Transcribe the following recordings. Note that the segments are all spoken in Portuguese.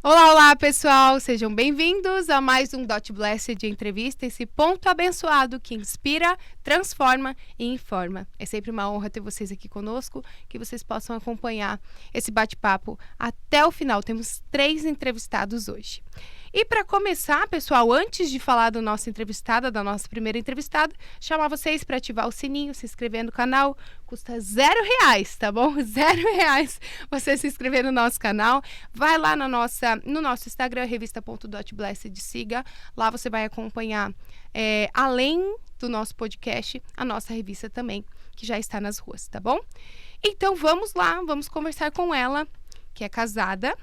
Olá, olá, pessoal! Sejam bem-vindos a mais um Dot Blessed Entrevista, esse ponto abençoado que inspira, transforma e informa. É sempre uma honra ter vocês aqui conosco, que vocês possam acompanhar esse bate-papo até o final. Temos 3 entrevistados hoje. E para começar, pessoal, antes de falar do nosso entrevistada, da nossa primeira entrevistada, chamar vocês para ativar o sininho, se inscrever no canal. Custa R$0, tá bom? R$0 você se inscrever no nosso canal. Vai lá no nosso Instagram, revista.dotblessed, siga. Lá você vai acompanhar, além do nosso podcast, a nossa revista também, que já está nas ruas, tá bom? Então vamos lá, vamos conversar com ela, que é casada,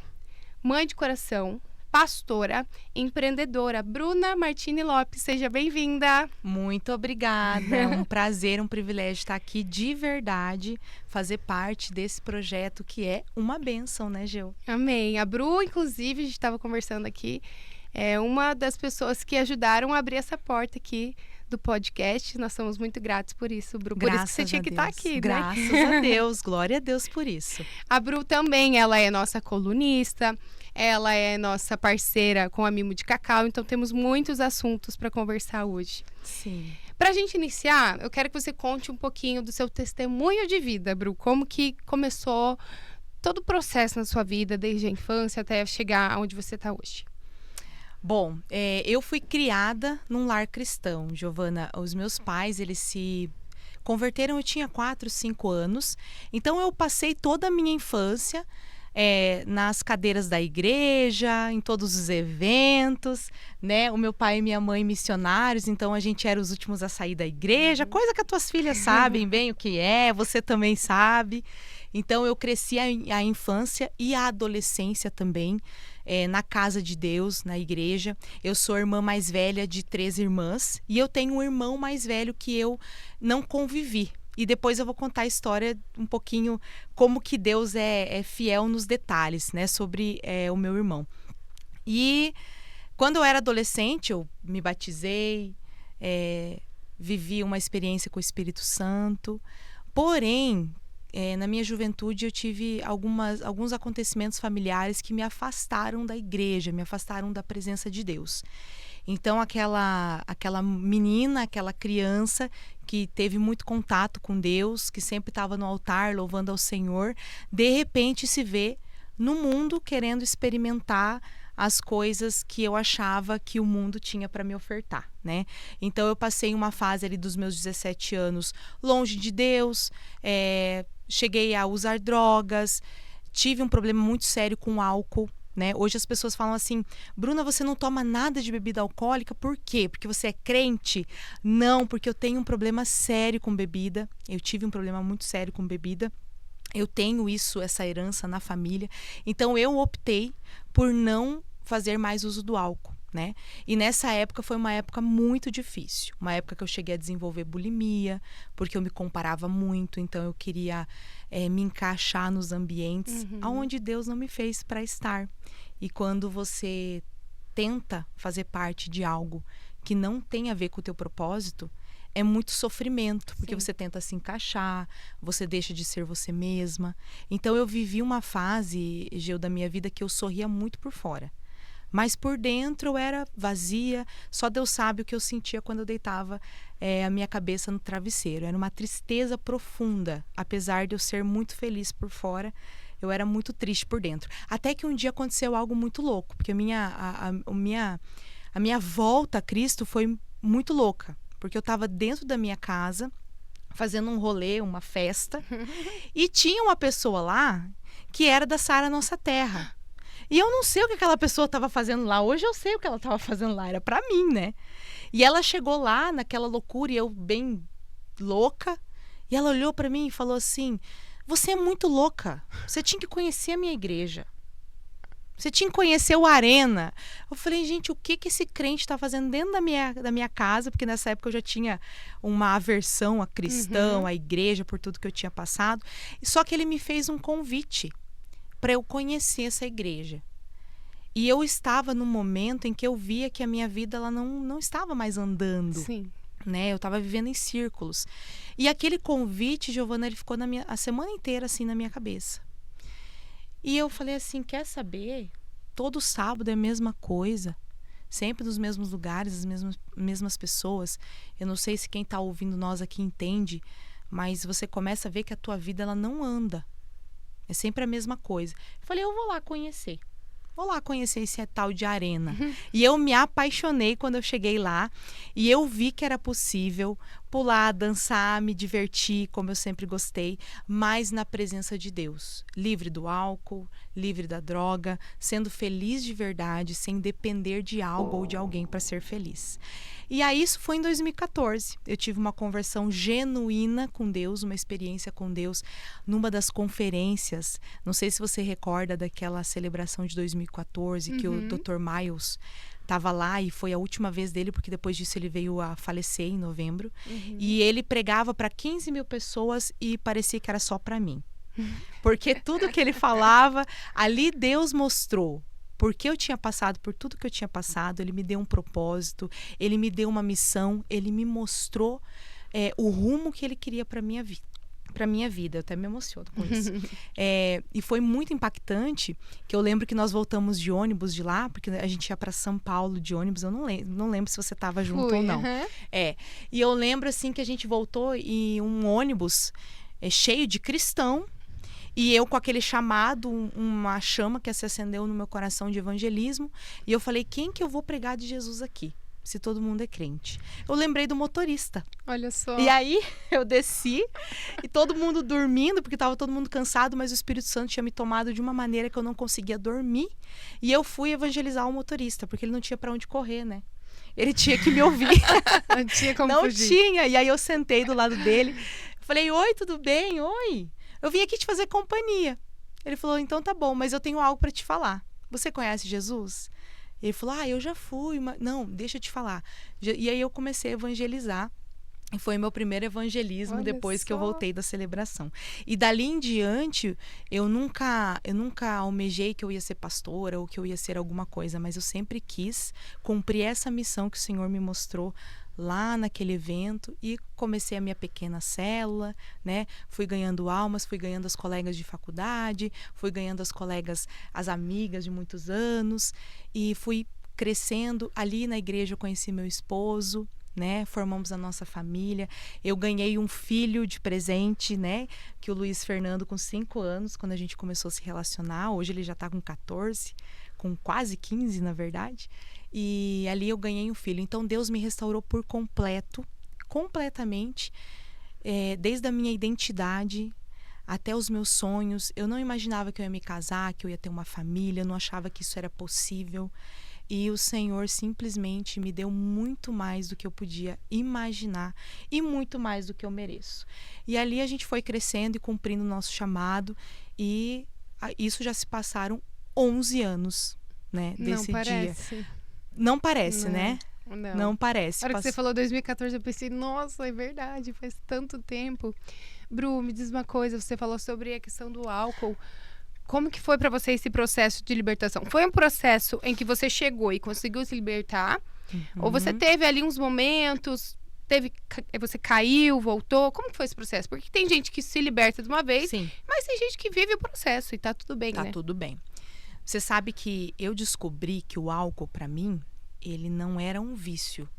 mãe de coração, pastora, empreendedora, Bruna Martini Lopes. Seja bem-vinda. Muito obrigada, é um prazer, um privilégio estar aqui de verdade, fazer parte desse projeto que é uma bênção, né, Geu? Amém. A Bru, inclusive, a gente estava conversando aqui, é uma das pessoas que ajudaram a abrir essa porta aqui do podcast. Nós somos muito gratos por isso, Bru. Por isso que você tinha que estar aqui, né? Graças a Deus, glória a Deus por isso. A Bru também, ela é nossa colunista, ela é nossa parceira com a Mimo de Cacau, então temos muitos assuntos para conversar hoje. Sim. Para a gente iniciar, eu quero que você conte um pouquinho do seu testemunho de vida, Bru. Como que começou todo o processo na sua vida, desde a infância até chegar onde você está hoje. Bom, eu fui criada num lar cristão, Giovana. Os meus pais, eles se converteram, eu tinha 4, 5 anos. Então, eu passei toda a minha infância nas cadeiras da igreja, em todos os eventos, né? O meu pai e minha mãe missionários, então a gente era os últimos a sair da igreja, coisa que as tuas filhas sabem bem o que é, você também sabe. Então, eu cresci a infância e a adolescência também, na casa de Deus, na igreja. Eu sou a irmã mais velha de 3 irmãs e eu tenho um irmão mais velho que eu não convivi. E depois eu vou contar a história um pouquinho como que Deus é fiel nos detalhes, né, sobre o meu irmão. E quando eu era adolescente, eu me batizei, vivi uma experiência com o Espírito Santo. Porém, na minha juventude eu tive alguns acontecimentos familiares que me afastaram da igreja, me afastaram da presença de Deus. Então aquela menina, aquela criança que teve muito contato com Deus, que sempre estava no altar louvando ao Senhor, de repente se vê no mundo querendo experimentar as coisas que eu achava que o mundo tinha para me ofertar, né? Então eu passei uma fase ali dos meus 17 anos longe de Deus, cheguei a usar drogas, tive um problema muito sério com álcool, né? Hoje as pessoas falam assim: Bruna, você não toma nada de bebida alcoólica, por quê? Porque você é crente? Não, porque eu tenho um problema sério com bebida, eu tive um problema muito sério com bebida. Eu tenho essa herança na família. Então eu optei por não fazer mais uso do álcool, né? E nessa época foi uma época muito difícil. Uma época que eu cheguei a desenvolver bulimia, porque eu me comparava muito, então eu queria me encaixar nos ambientes onde Deus não me fez para estar. E quando você tenta fazer parte de algo que não tem a ver com o teu propósito, é muito sofrimento, porque você tenta se encaixar, você deixa de ser você mesma. Então eu vivi uma fase, Geu, da minha vida que eu sorria muito por fora. Mas por dentro eu era vazia, só Deus sabe o que eu sentia quando eu deitava a minha cabeça no travesseiro. Era uma tristeza profunda, apesar de eu ser muito feliz por fora, eu era muito triste por dentro. Até que um dia aconteceu algo muito louco, porque a minha volta a Cristo foi muito louca. Porque eu estava dentro da minha casa, fazendo um rolê, uma festa, e tinha uma pessoa lá que era da Sara Nossa Terra. E eu não sei o que aquela pessoa estava fazendo lá. Hoje eu sei o que ela estava fazendo lá, era para mim, né? E ela chegou lá naquela loucura, e eu bem louca, e ela olhou para mim e falou assim: você é muito louca, você tinha que conhecer a minha igreja. Você tinha que conhecer o Arena. Eu falei, gente, o que esse crente está fazendo dentro da minha casa? Porque nessa época eu já tinha uma aversão a cristão, a igreja, por tudo que eu tinha passado. Só que ele me fez um convite para eu conhecer essa igreja. E eu estava num momento em que eu via que a minha vida ela não estava mais andando. Sim. Né? Eu estava vivendo em círculos. E aquele convite, Giovana, ele ficou a semana inteira assim na minha cabeça. E eu falei assim, quer saber? todo sábado é a mesma coisa. Sempre nos mesmos lugares, as mesmas pessoas. Eu não sei se quem está ouvindo nós aqui entende, mas você começa a ver que a tua vida ela não anda. É sempre a mesma coisa. Eu falei, eu vou lá conhecer. Vou lá conhecer esse tal de arena. E eu me apaixonei quando eu cheguei lá. E eu vi que era possível pular, dançar, me divertir, como eu sempre gostei, mas na presença de Deus. Livre do álcool, livre da droga, sendo feliz de verdade, sem depender de algo ou de alguém para ser feliz. E aí isso foi em 2014. Eu tive uma conversão genuína com Deus, uma experiência com Deus, numa das conferências. Não sei se você recorda daquela celebração de 2014, que o Dr. Miles estava lá e foi a última vez dele, porque depois disso ele veio a falecer em novembro. E ele pregava para 15 mil pessoas e parecia que era só para mim. Porque tudo que ele falava, ali Deus mostrou. Porque eu tinha passado por tudo que eu tinha passado, ele me deu um propósito, ele me deu uma missão, ele me mostrou o rumo que ele queria para minha vida. Eu até me emociono com isso. E foi muito impactante, que eu lembro que nós voltamos de ônibus de lá, porque a gente ia para São Paulo de ônibus, eu não lembro se você estava junto ou não. E eu lembro assim que a gente voltou em um ônibus cheio de cristão, e eu com aquele chamado, uma chama que se acendeu no meu coração de evangelismo, e eu falei, quem que eu vou pregar de Jesus aqui? Se todo mundo é crente. Eu lembrei do motorista. Olha só. E aí eu desci e todo mundo dormindo, porque estava todo mundo cansado, mas o Espírito Santo tinha me tomado de uma maneira que eu não conseguia dormir. E eu fui evangelizar o motorista, porque ele não tinha para onde correr, né? Ele tinha que me ouvir. Não tinha como Não fugir. tinha. E aí eu sentei do lado dele. Falei, oi, tudo bem? Oi. Eu vim aqui te fazer companhia. Ele falou, então tá bom, mas eu tenho algo para te falar. Você conhece Jesus? Ele falou, eu já fui, mas... Não, deixa eu te falar. E aí eu comecei a evangelizar. E foi meu primeiro evangelismo. Olha depois só. Que eu voltei da celebração. E dali em diante, eu nunca almejei que eu ia ser pastora ou que eu ia ser alguma coisa, mas eu sempre quis cumprir essa missão que o Senhor me mostrou lá naquele evento, e comecei a minha pequena célula, né? Fui ganhando almas, fui ganhando as colegas de faculdade, fui ganhando as amigas de muitos anos, e fui crescendo. Ali na igreja eu conheci meu esposo, né? Formamos a nossa família. Eu ganhei um filho de presente, né? Que o Luiz Fernando, com 5 anos, quando a gente começou a se relacionar. Hoje ele já está com 14, com quase 15, na verdade. E ali eu ganhei um filho. Então Deus me restaurou por completamente, desde a minha identidade até os meus sonhos. Eu não imaginava que eu ia me casar, que eu ia ter uma família, eu não achava que isso era possível. E o Senhor simplesmente me deu muito mais do que eu podia imaginar e muito mais do que eu mereço. E ali a gente foi crescendo e cumprindo o nosso chamado, e isso já se passaram 11 anos, né, desse dia. Não parece, não, né? Não parece. Na hora que você falou 2014, eu pensei, nossa, é verdade, faz tanto tempo. Bru, me diz uma coisa, você falou sobre a questão do álcool. Como que foi para você esse processo de libertação? Foi um processo em que você chegou e conseguiu se libertar? Ou você teve ali uns momentos, você caiu, voltou? Como que foi esse processo? Porque tem gente que se liberta de uma vez, sim, mas tem gente que vive o processo e tá tudo bem, né? Tá tudo bem. Você sabe que eu descobri que o álcool, para mim, ele não era um vício.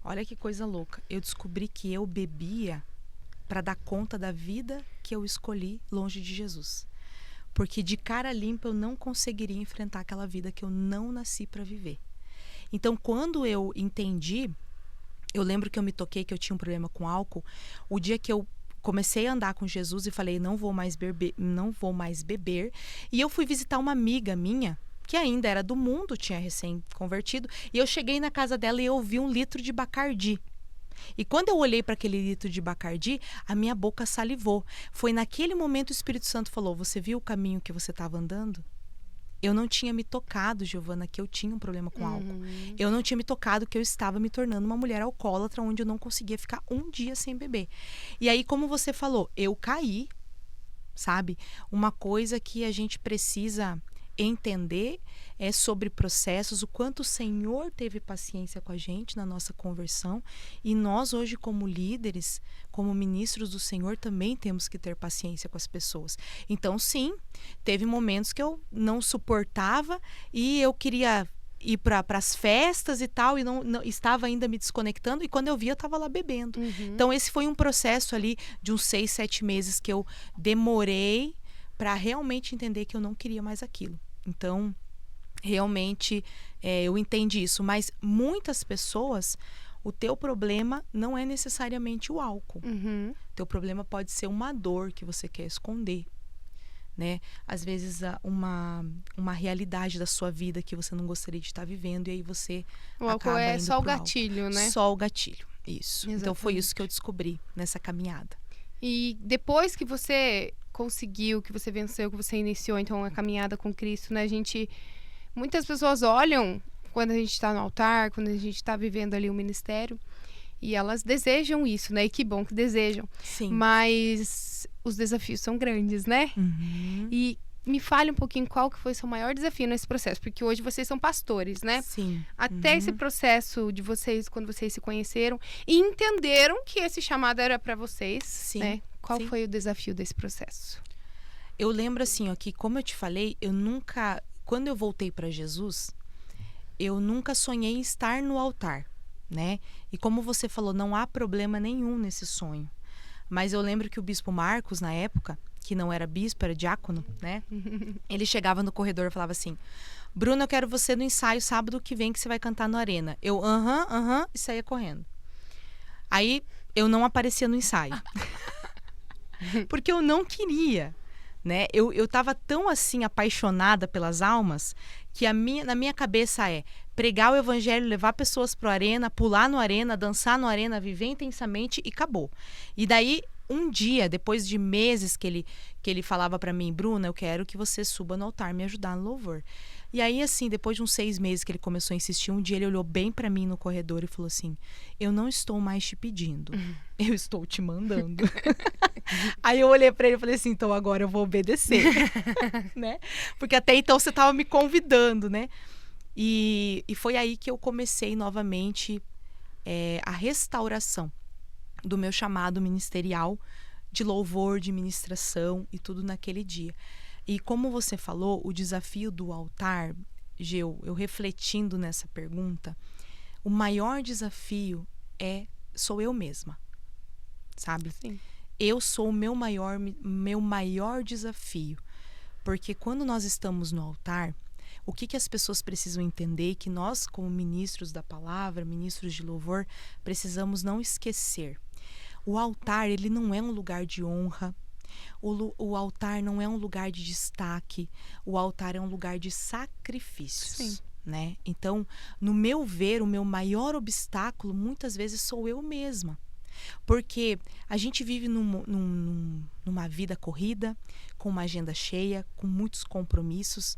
Olha que coisa louca. Eu descobri que eu bebia para dar conta da vida que eu escolhi longe de Jesus. Porque de cara limpa eu não conseguiria enfrentar aquela vida que eu não nasci para viver. Então, quando eu entendi, eu lembro que eu me toquei que eu tinha um problema com álcool, o dia que eu comecei a andar com Jesus e falei, não vou mais beber. E eu fui visitar uma amiga minha, que ainda era do mundo, tinha recém-convertido, e eu cheguei na casa dela e eu vi 1 litro de Bacardi. E quando eu olhei para aquele litro de Bacardi, a minha boca salivou. Foi naquele momento o Espírito Santo falou, você viu o caminho que você estava andando? Eu não tinha me tocado, Giovana, que eu tinha um problema com álcool. Eu não tinha me tocado que eu estava me tornando uma mulher alcoólatra, onde eu não conseguia ficar um dia sem beber. E aí, como você falou, eu caí, sabe? Uma coisa que a gente precisa entender sobre processos, o quanto o Senhor teve paciência com a gente na nossa conversão, e nós hoje como líderes, como ministros do Senhor, também temos que ter paciência com as pessoas. Então sim, teve momentos que eu não suportava e eu queria ir para as festas e tal, e não estava ainda me desconectando, e quando eu vi eu estava lá bebendo. Então esse foi um processo ali de uns 6, 7 meses que eu demorei para realmente entender que eu não queria mais aquilo. Então realmente eu entendi isso, mas muitas pessoas, o teu problema não é necessariamente o álcool. Teu problema pode ser uma dor que você quer esconder, né? Às vezes uma realidade da sua vida que você não gostaria de estar vivendo, e aí você o álcool acaba é indo só o pro álcool. gatilho, né? Só o gatilho, isso. Exatamente. Então foi isso que eu descobri nessa caminhada. E depois que você conseguiu, que você venceu, que você iniciou então a caminhada com Cristo, né? Muitas pessoas olham quando a gente está no altar, quando a gente está vivendo ali o ministério, e elas desejam isso, né? E que bom que desejam. Sim. Mas os desafios são grandes, né? E me fale um pouquinho qual que foi o seu maior desafio nesse processo, porque hoje vocês são pastores, né? Sim. Até esse processo de vocês, quando vocês se conheceram e entenderam que esse chamado era para vocês, Sim. né? Qual Sim. foi o desafio desse processo? Eu lembro assim, ó, que como eu te falei, quando eu voltei para Jesus, eu nunca sonhei em estar no altar, né? E como você falou, não há problema nenhum nesse sonho. Mas eu lembro que o bispo Marcos, na época, que não era bispo, era diácono, né? Ele chegava no corredor e falava assim: Bruna, eu quero você no ensaio sábado que vem que você vai cantar no Arena. Eu, aham, e saía correndo. Aí eu não aparecia no ensaio. Porque eu não queria, né? Eu tava tão assim apaixonada pelas almas que na minha cabeça pregar o evangelho, levar pessoas pro Arena, pular no Arena, dançar no Arena, viver intensamente e acabou. E daí um dia, depois de meses que ele falava para mim: Bruna, eu quero que você suba no altar me ajudar no louvor. E aí, assim, depois de uns 6 meses que ele começou a insistir, um dia ele olhou bem para mim no corredor e falou assim: eu não estou mais te pedindo, eu estou te mandando. Aí eu olhei para ele e falei assim: então agora eu vou obedecer. Né? Porque até então você estava me convidando, né? E foi aí que eu comecei novamente a restauração do meu chamado ministerial de louvor, de ministração e tudo naquele dia. E como você falou, o desafio do altar, Geu, eu refletindo nessa pergunta, o maior desafio sou eu mesma, sabe? Sim. Eu sou o meu maior desafio, porque quando nós estamos no altar, o que as pessoas precisam entender, que nós como ministros da palavra, ministros de louvor, precisamos não esquecer. O altar, ele não é um lugar de honra. O altar não é um lugar de destaque. O altar é um lugar de sacrifícios. Sim. Né? Então, no meu ver, o meu maior obstáculo muitas vezes sou eu mesma. Porque a gente vive numa vida corrida, com uma agenda cheia, com muitos compromissos.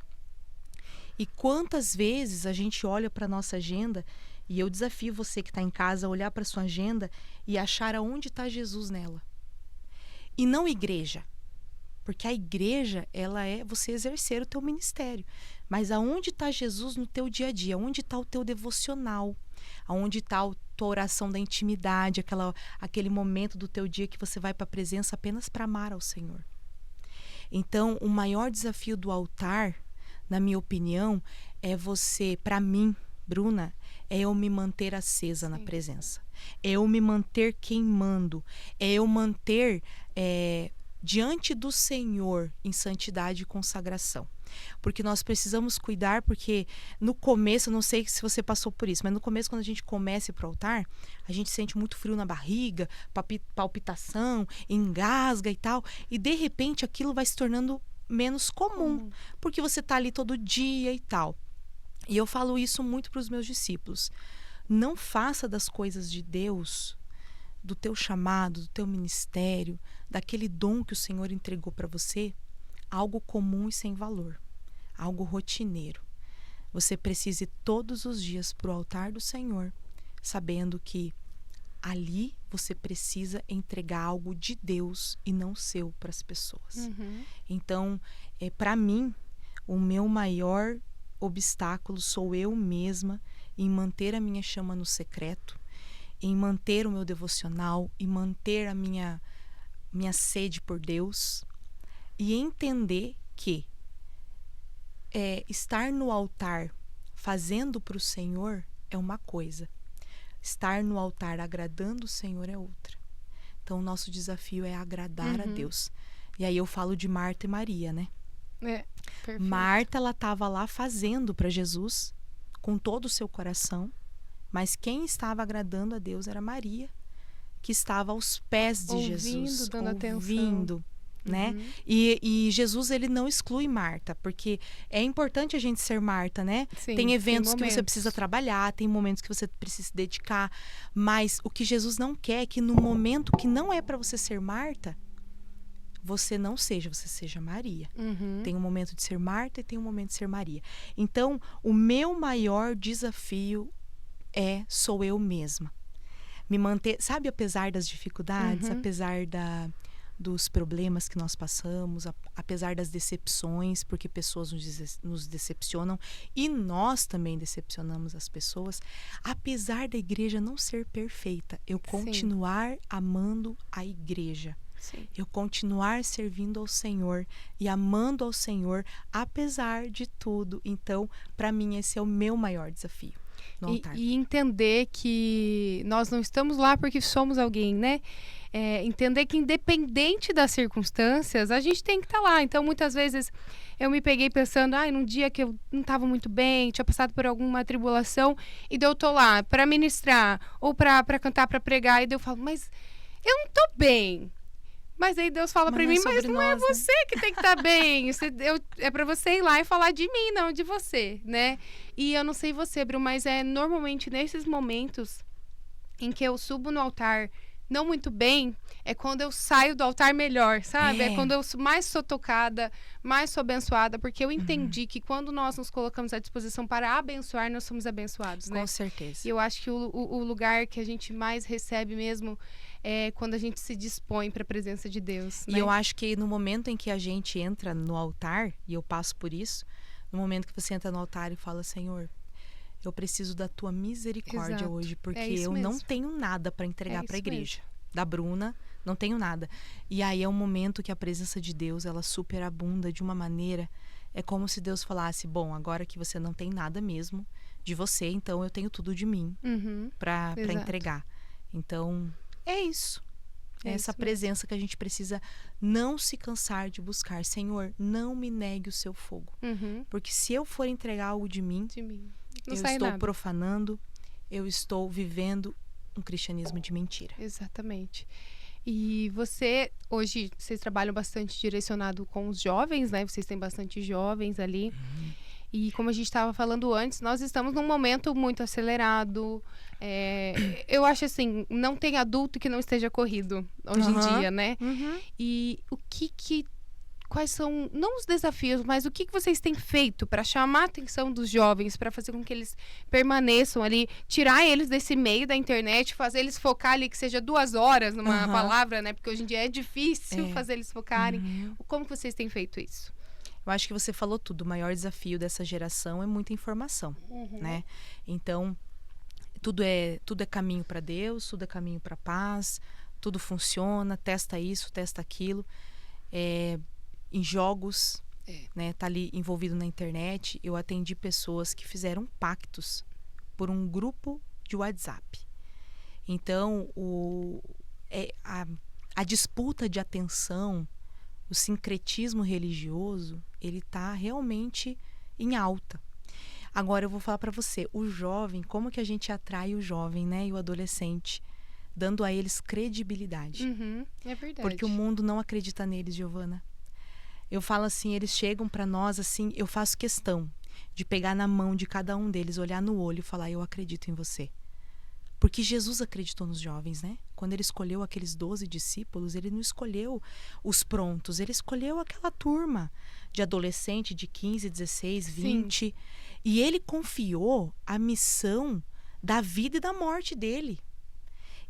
E quantas vezes a gente olha para a nossa agenda, e eu desafio você que está em casa a olhar para a sua agenda e achar aonde está Jesus nela. E não igreja. Porque a igreja, ela é você exercer o teu ministério. Mas aonde está Jesus no teu dia a dia? Onde está o teu devocional? Aonde está a tua oração da intimidade? Aquele momento do teu dia que você vai para a presença apenas para amar ao Senhor. Então, o maior desafio do altar, na minha opinião, é você, para mim, Bruna, é eu me manter acesa na presença. É eu me manter queimando. É eu manter diante do Senhor em santidade e consagração. Porque nós precisamos cuidar, porque no começo, eu não sei se você passou por isso, mas no começo, quando a gente começa para o altar, a gente sente muito frio na barriga, palpitação, engasga e tal, e de repente aquilo vai se tornando menos comum, porque você está ali todo dia e tal. E eu falo isso muito para os meus discípulos. Não faça das coisas de Deus, do teu chamado, do teu ministério, daquele dom que o Senhor entregou para você, algo comum e sem valor, algo rotineiro. Você precisa ir todos os dias para o altar do Senhor, sabendo que ali você precisa entregar algo de Deus e não seu para as pessoas. Então, para mim, O meu maior obstáculo sou eu mesma em manter a minha chama no secreto, em manter o meu devocional, em manter a minha sede por Deus e entender que estar no altar fazendo para o Senhor é uma coisa, estar no altar agradando o Senhor é outra. Então o nosso desafio é agradar a Deus. E aí eu falo de Marta e Maria, né? Perfeito. Marta, ela estava lá fazendo para Jesus com todo o seu coração, mas quem estava agradando a Deus era Maria, que estava aos pés de Jesus, dando ouvindo, atenção. né? E Jesus, ele não exclui Marta, porque é importante a gente ser Marta, né? Sim, tem eventos que você momentos. precisa trabalhar, tem momentos que você precisa se dedicar, mas o que Jesus não quer é que no momento que não é para você ser Marta, você seja Maria. Tem um momento de ser Marta e tem um momento de ser Maria. Então, o meu maior desafio sou eu mesma. Me manter, sabe, apesar das dificuldades, apesar dos problemas que nós passamos, apesar das decepções, porque pessoas nos decepcionam e nós também decepcionamos as pessoas, apesar da igreja não ser perfeita, eu continuar amando a igreja. Sim. Eu continuar servindo ao Senhor e amando ao Senhor, apesar de tudo. Então, para mim, esse é o meu maior desafio no altar. E entender que nós não estamos lá porque somos alguém, né? Entender que independente das circunstâncias, a gente tem que estar lá. Então, muitas vezes, eu me peguei pensando, num dia que eu não estava muito bem, tinha passado por alguma tribulação, e daí eu tô lá para ministrar, ou para cantar, para pregar, e daí eu falo, mas eu não tô bem. Mas aí Deus fala pra mim, mas não é você que tem que estar bem. É pra você ir lá e falar de mim, não de você, né? E eu não sei você, Bru, mas normalmente nesses momentos em que eu subo no altar não muito bem, é quando eu saio do altar melhor, sabe? É quando eu mais sou tocada, mais sou abençoada, porque eu entendi que quando nós nos colocamos à disposição para abençoar, nós somos abençoados, né? Com certeza. E eu acho que o lugar que a gente mais recebe mesmo é quando a gente se dispõe para a presença de Deus, né? E eu acho que no momento em que a gente entra no altar, e eu passo por isso, no momento que você entra no altar e fala, Senhor, eu preciso da tua misericórdia hoje, porque eu não tenho nada para entregar para a igreja. Da Bruna, não tenho nada. E aí é um momento que a presença de Deus, ela superabunda de uma maneira, é como se Deus falasse, bom, agora que você não tem nada mesmo de você, então eu tenho tudo de mim para entregar. Então, é isso. É essa presença que a gente precisa não se cansar de buscar. Senhor, não me negue o seu fogo. Porque se eu for entregar algo de mim, eu estou profanando, eu estou vivendo um cristianismo de mentira. Exatamente. E hoje, vocês trabalham bastante direcionado com os jovens, né? Vocês têm bastante jovens ali. E como a gente estava falando antes, nós estamos num momento muito acelerado. Eu acho assim, não tem adulto que não esteja corrido hoje em dia, né? E quais são, não os desafios, mas o que vocês têm feito para chamar a atenção dos jovens, para fazer com que eles permaneçam ali, tirar eles desse meio da internet, fazer eles focar ali que seja 2 horas numa palavra, né? Porque hoje em dia é difícil fazer eles focarem. Como que vocês têm feito isso? Eu acho que você falou tudo. O maior desafio dessa geração é muita informação, né? Então, tudo é caminho para Deus, tudo é caminho para paz, tudo funciona, testa isso, testa aquilo. Em jogos, né? Tá ali envolvido na internet. Eu atendi pessoas que fizeram pactos por um grupo de WhatsApp. Então, a disputa de atenção, o sincretismo religioso, ele tá realmente em alta. Agora eu vou falar para você, o jovem, como que a gente atrai o jovem, né, e o adolescente, dando a eles credibilidade. É verdade. Porque o mundo não acredita neles, Giovana. Eu falo assim, eles chegam para nós assim, eu faço questão de pegar na mão de cada um deles, olhar no olho e falar, eu acredito em você. Porque Jesus acreditou nos jovens, né? Quando ele escolheu aqueles 12 discípulos, ele não escolheu os prontos, ele escolheu aquela turma de adolescente de 15, 16, 20. Sim. E ele confiou a missão da vida e da morte dele.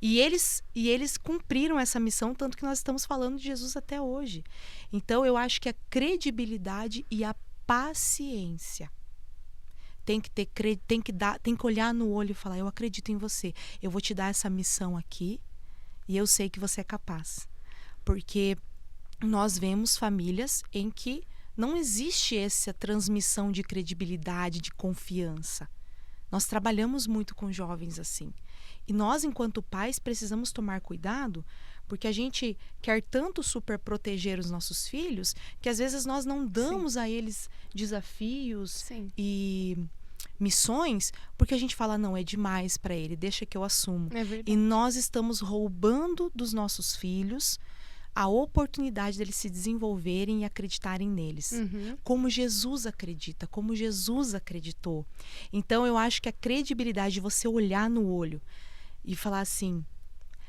E eles cumpriram essa missão, tanto que nós estamos falando de Jesus até hoje. Então, eu acho que a credibilidade e a paciência. Tem que olhar no olho e falar, eu acredito em você. Eu vou te dar essa missão aqui e eu sei que você é capaz. Porque nós vemos famílias em que não existe essa transmissão de credibilidade, de confiança. Nós trabalhamos muito com jovens assim. E nós, enquanto pais, precisamos tomar cuidado, porque a gente quer tanto super proteger os nossos filhos, que às vezes nós não damos a eles desafios e missões, porque a gente fala, não, é demais para ele, deixa que eu assumo. E nós estamos roubando dos nossos filhos a oportunidade deles se desenvolverem e acreditarem neles. Como Jesus acredita, como Jesus acreditou. Então, eu acho que a credibilidade de você olhar no olho e falar assim,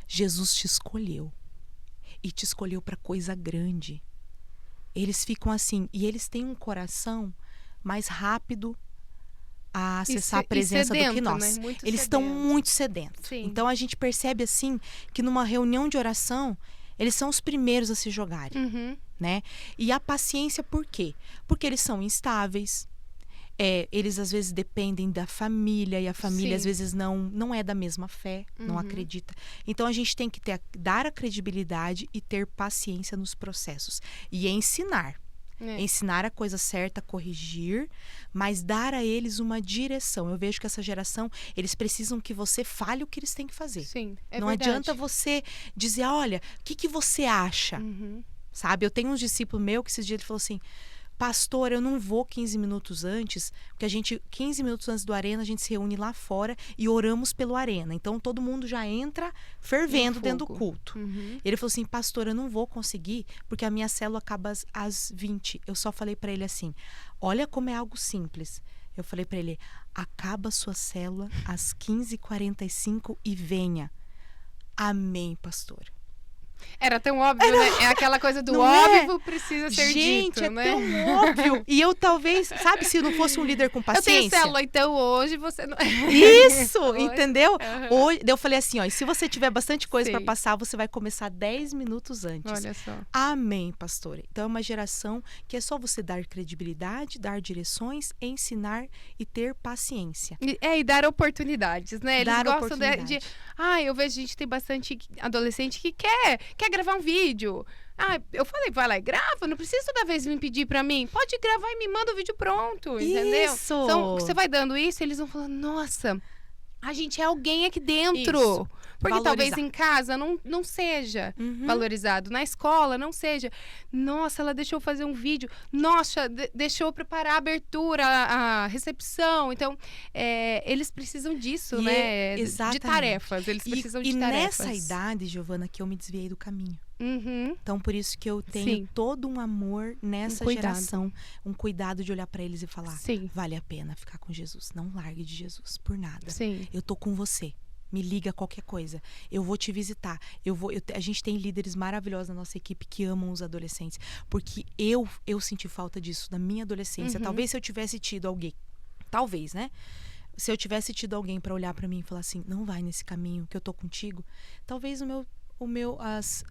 Jesus te escolheu. E te escolheu para coisa grande. Eles ficam assim, e eles têm um coração mais rápido a acessar a presença sedento, do que nós. Né? Eles estão muito sedentos. Então, a gente percebe assim, que numa reunião de oração, eles são os primeiros a se jogarem, né? E a paciência, por quê? Porque eles são instáveis, eles às vezes dependem da família, e a família às vezes não é da mesma fé, não acredita. Então a gente tem que dar a credibilidade e ter paciência nos processos. E ensinar. Ensinar a coisa certa, corrigir, mas dar a eles uma direção. Eu vejo que essa geração, eles precisam que você fale o que eles têm que fazer. Não adianta você dizer, olha, o que você acha? Sabe? Eu tenho um discípulo meu que esses dias ele falou assim, pastor, eu não vou 15 minutos antes, porque 15 minutos antes do Arena, a gente se reúne lá fora e oramos pelo Arena. Então, todo mundo já entra fervendo dentro do culto. Ele falou assim, pastor, eu não vou conseguir, porque a minha célula acaba às 20. Eu só falei para ele assim, olha como é algo simples. Eu falei para ele, acaba a sua célula às 15h45 e venha. Amém, pastor. Era tão óbvio, né? É aquela coisa do óbvio precisa ser dito, né? Gente, é tão óbvio. E eu talvez, sabe, se não fosse um líder com paciência... Eu tenho célula, então hoje você não... Isso, entendeu? Hoje, eu falei assim, ó, e se você tiver bastante coisa para passar, você vai começar 10 minutos antes. Olha só. Amém, pastora. Então é uma geração que é só você dar credibilidade, dar direções, ensinar e ter paciência. E dar oportunidades, né? Eles dar gostam de... eu vejo gente tem bastante adolescente que quer gravar um vídeo. Eu falei, vai lá e grava, não precisa toda vez me pedir pra mim. Pode gravar e me manda o vídeo pronto, entendeu? Isso! Então, você vai dando isso, eles vão falando, nossa, a gente é alguém aqui dentro. Isso. Porque talvez em casa não seja valorizado. Na escola não seja. Nossa, ela deixou fazer um vídeo. Nossa, deixou preparar a abertura, a recepção. Então, eles precisam disso, né? De tarefas. Eles precisam de tarefas. E nessa idade, Giovana, que eu me desviei do caminho. Então, por isso que eu tenho todo um amor nessa geração. Um cuidado de olhar para eles e falar, vale a pena ficar com Jesus. Não largue de Jesus por nada. Eu tô com você. Me liga qualquer coisa. Eu vou te visitar. A gente tem líderes maravilhosos na nossa equipe que amam os adolescentes. Porque eu senti falta disso na minha adolescência. Talvez se eu tivesse tido alguém... Talvez, né? Se eu tivesse tido alguém para olhar para mim e falar assim, não vai nesse caminho que eu tô contigo. Talvez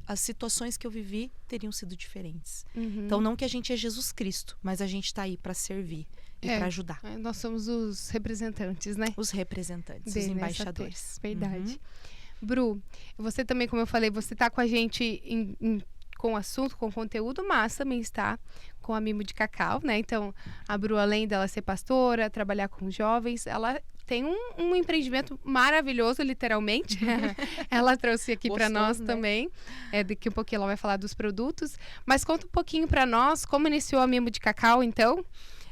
as situações que eu vivi teriam sido diferentes. Então, não que a gente é Jesus Cristo, mas a gente tá aí para servir e para ajudar. Nós somos os representantes, né? Os representantes, os embaixadores. Verdade. Bru, você também, como eu falei, você tá com a gente com assunto, com conteúdo, mas também está com a Mimo de Cacau, né? Então, a Bru, além dela ser pastora, trabalhar com jovens, ela tem um empreendimento maravilhoso, literalmente. Ela trouxe aqui para nós, né? Também. Daqui a pouquinho ela vai falar dos produtos. Mas conta um pouquinho para nós como iniciou a Mimo de Cacau, então.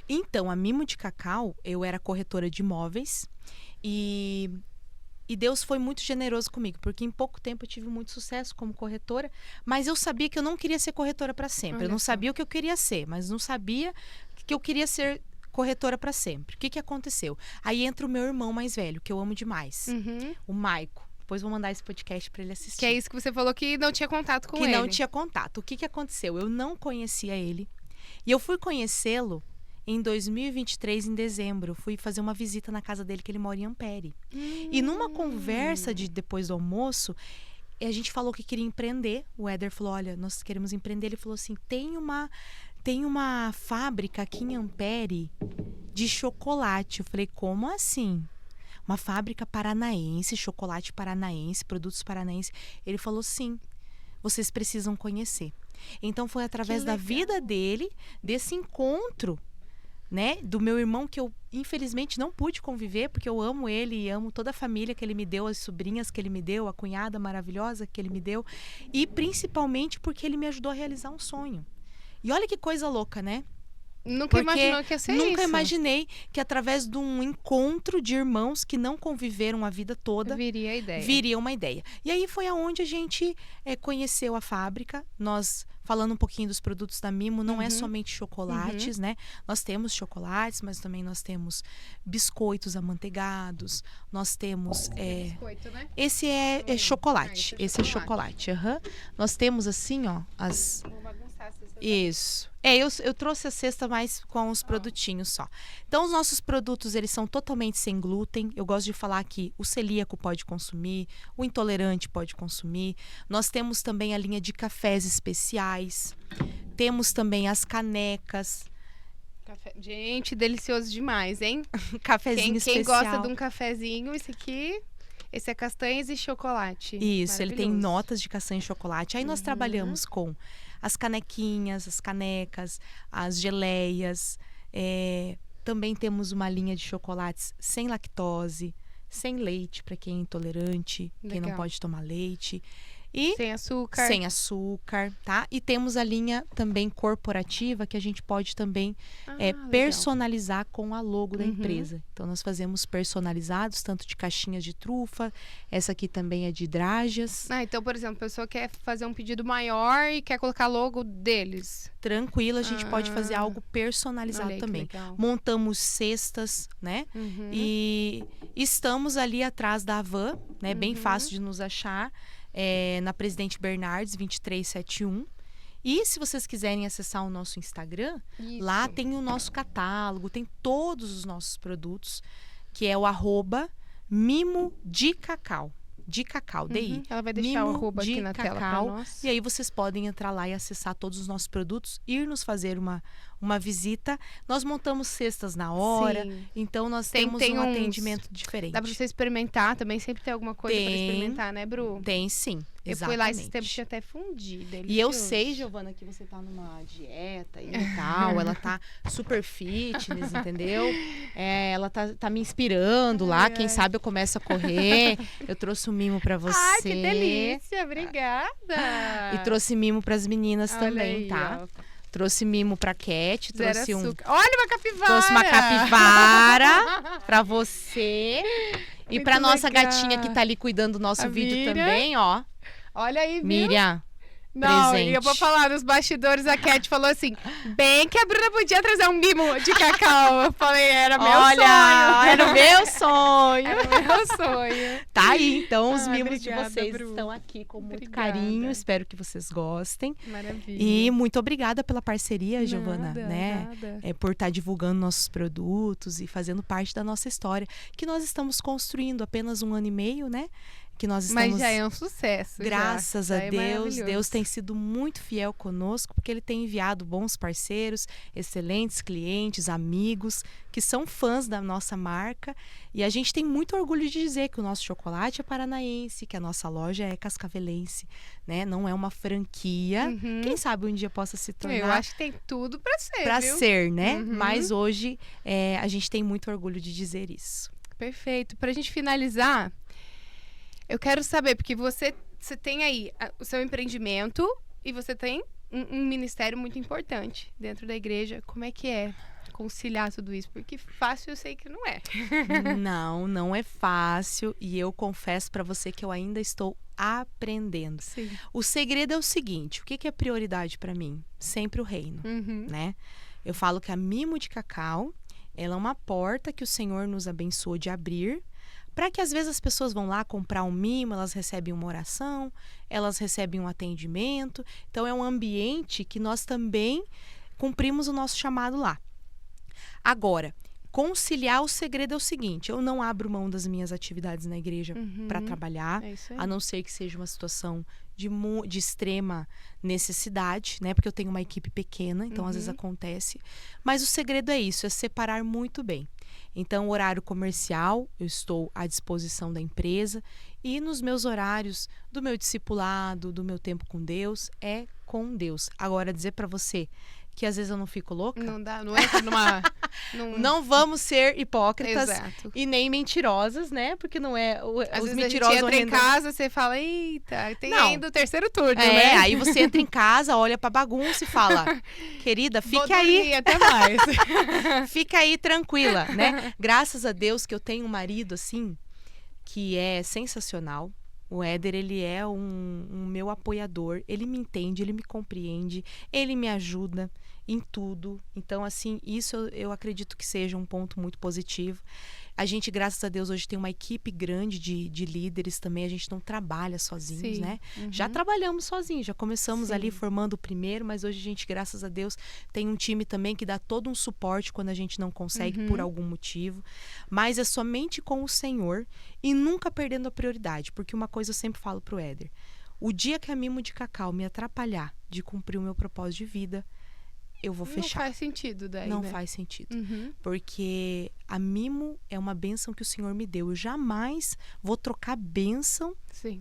Então, a Mimo de Cacau, eu era corretora de imóveis e Deus foi muito generoso comigo, porque em pouco tempo eu tive muito sucesso como corretora, mas eu sabia que eu não queria ser corretora para sempre. Eu não sabia o que eu queria ser, mas não sabia que eu queria ser corretora para sempre. O que aconteceu? Aí entra o meu irmão mais velho, que eu amo demais, o Maico. Depois vou mandar esse podcast para ele assistir. Que é isso que você falou que não tinha contato com ele. Que não tinha contato. O que aconteceu? Eu não conhecia ele e eu fui conhecê-lo em 2023, em dezembro. Fui fazer uma visita na casa dele, que ele mora em Ampere. E numa conversa depois do almoço, a gente falou que queria empreender. O Éder falou, olha, nós queremos empreender. Ele falou assim, tem tem uma fábrica aqui em Ampere de chocolate. Eu falei, como assim? Uma fábrica paranaense, chocolate paranaense, produtos paranaenses. Ele falou, sim, vocês precisam conhecer. Então foi através da vida dele, desse encontro, né, do meu irmão, que eu infelizmente não pude conviver, porque eu amo ele e amo toda a família que ele me deu, as sobrinhas que ele me deu, a cunhada maravilhosa que ele me deu, e principalmente porque ele me ajudou a realizar um sonho. E olha que coisa louca, né? Nunca imaginou que ia ser isso. Nunca imaginei que através de um encontro de irmãos que não conviveram a vida toda, viria uma ideia. E aí foi aonde a gente conheceu a fábrica. Nós, falando um pouquinho dos produtos da Mimo, não é somente chocolates, né? Nós temos chocolates, mas também nós temos biscoitos amanteigados, nós temos... Biscoito, né? Esse é chocolate. Esse é chocolate. Nós temos assim, ó, as... Vou bagunçar essa cesta. Isso. Eu trouxe a cesta mais com os produtinhos só. Então, os nossos produtos, eles são totalmente sem glúten. Eu gosto de falar que o celíaco pode consumir, o intolerante pode consumir. Nós temos também a linha de cafés especiais. Temos também as canecas. Gente, delicioso demais, hein? Cafezinho especial. Quem gosta de um cafezinho, esse é castanhas e chocolate. Isso, ele tem notas de castanha e chocolate. Aí nós trabalhamos com as canequinhas, as canecas, as geleias. Também temos uma linha de chocolates sem lactose, sem leite para quem é intolerante, quem não pode tomar leite. E sem açúcar. Sem açúcar, tá? E temos a linha também corporativa, que a gente pode também personalizar com a logo da empresa. Então, nós fazemos personalizados, tanto de caixinhas de trufa, essa aqui também é de drágeas. Então, por exemplo, a pessoa quer fazer um pedido maior e quer colocar logo deles. Tranquilo, a gente pode fazer algo personalizado também. Montamos cestas, né? E estamos ali atrás da Havan, né? Bem fácil de nos achar. Na Presidente Bernardes 2371. E se vocês quiserem acessar o nosso Instagram, lá tem o nosso catálogo, tem todos os nossos produtos, que é o @mimo-de-cacau. De cacau, DI. Ela vai deixar o arroba aqui na tela para nós. E aí vocês podem entrar lá e acessar todos os nossos produtos, ir nos fazer uma visita. Nós montamos cestas na hora, então nós temos um atendimento diferente. Dá para você experimentar também, sempre tem alguma coisa para experimentar, né, Bru? Tem sim, exatamente. Eu fui lá esses tempos, tinha até fundido. E eu sei, Giovana, que você tá numa dieta e tal, ela tá super fitness, entendeu? Ela tá me inspirando lá, quem sabe eu começo a correr. Eu trouxe um mimo para você. Ai, que delícia, obrigada! E trouxe mimo para as meninas também, aí, tá? Trouxe mimo pra Cat, trouxe Olha uma capivara! Trouxe uma capivara pra você. E pra nossa gatinha que tá ali cuidando do nosso vídeo também, ó. Olha aí, viu? Miriam. Não, presente. E eu vou falar nos bastidores, a Cat falou assim, bem que a Bruna podia trazer um mimo de cacau. Eu falei, era meu sonho. Era o meu sonho. Era o meu sonho. Tá aí, então, os mimos obrigada, de vocês Bru. estão aqui com muito carinho. Espero que vocês gostem. Maravilha. E muito obrigada pela parceria, Giovana, Nada. Por estar divulgando nossos produtos e fazendo parte da nossa história, que nós estamos construindo apenas 1 ano e meio, né? Que nós estamos... Mas já é um sucesso. Graças a já Deus, Deus tem sido muito fiel conosco, porque Ele tem enviado bons parceiros, excelentes clientes, amigos, que são fãs da nossa marca. E a gente tem muito orgulho de dizer que o nosso chocolate é paranaense, que a nossa loja é cascavelense, né? Não é uma franquia. Quem sabe um dia possa se tornar... Eu acho que tem tudo para ser, Para viu? ser, né? Mas hoje a gente tem muito orgulho de dizer isso. Perfeito. Para a gente finalizar... Eu quero saber, porque você tem aí o seu empreendimento e você tem um ministério muito importante dentro da igreja. Como é que é conciliar tudo isso? Porque fácil eu sei que não é. Não é fácil e eu confesso para você que eu ainda estou aprendendo. Sim. O segredo é o seguinte, o que é prioridade para mim? Sempre o reino, né? Eu falo que a Mimo de Cacau, ela é uma porta que o Senhor nos abençoou de abrir, para que às vezes as pessoas vão lá comprar um mimo, elas recebem uma oração, elas recebem um atendimento. Então é um ambiente que nós também cumprimos o nosso chamado lá. Agora, Conciliar, o segredo é o seguinte: eu não abro mão das minhas atividades na igreja para trabalhar, É isso aí. a não ser que seja uma situação de extrema necessidade, né? Porque eu tenho uma equipe pequena, então às vezes acontece. Mas o segredo é isso, é separar muito bem. Então, horário comercial, eu estou à disposição da empresa, e nos meus horários do meu discipulado, do meu tempo com Deus, é com Deus. Agora, dizer para você que às vezes eu não fico louca, Não dá, não entra numa... não vamos ser hipócritas Exato. e nem mentirosas, né? Porque não é Às os vezes mentirosos a gente entra em rendem- casa, você fala, eita, tem Não. ainda o terceiro turno, É, né? aí você entra em casa, olha pra bagunça e fala: querida, Vou fique aí, dormir, até mais. fica aí tranquila, né? Graças a Deus que eu tenho um marido assim, que é sensacional. O Éder, ele é um meu apoiador, ele me entende, ele me compreende, ele me ajuda em tudo. Então, assim, isso eu acredito que seja um ponto muito positivo. A gente, graças a Deus, hoje tem uma equipe grande de líderes também. A gente não trabalha sozinhos, Sim. né? Já trabalhamos sozinhos, já começamos Sim. ali formando o primeiro, mas hoje a gente, graças a Deus, tem um time também que dá todo um suporte quando a gente não consegue por algum motivo. Mas é somente com o Senhor e nunca perdendo a prioridade. Porque uma coisa eu sempre falo pro Éder: o dia que a Mimo de Cacau me atrapalhar de cumprir o meu propósito de vida, eu vou fechar. Não faz sentido daí, Não né? faz sentido. Uhum. Porque a Mimo é uma bênção que o Senhor me deu. Eu jamais vou trocar bênção Sim,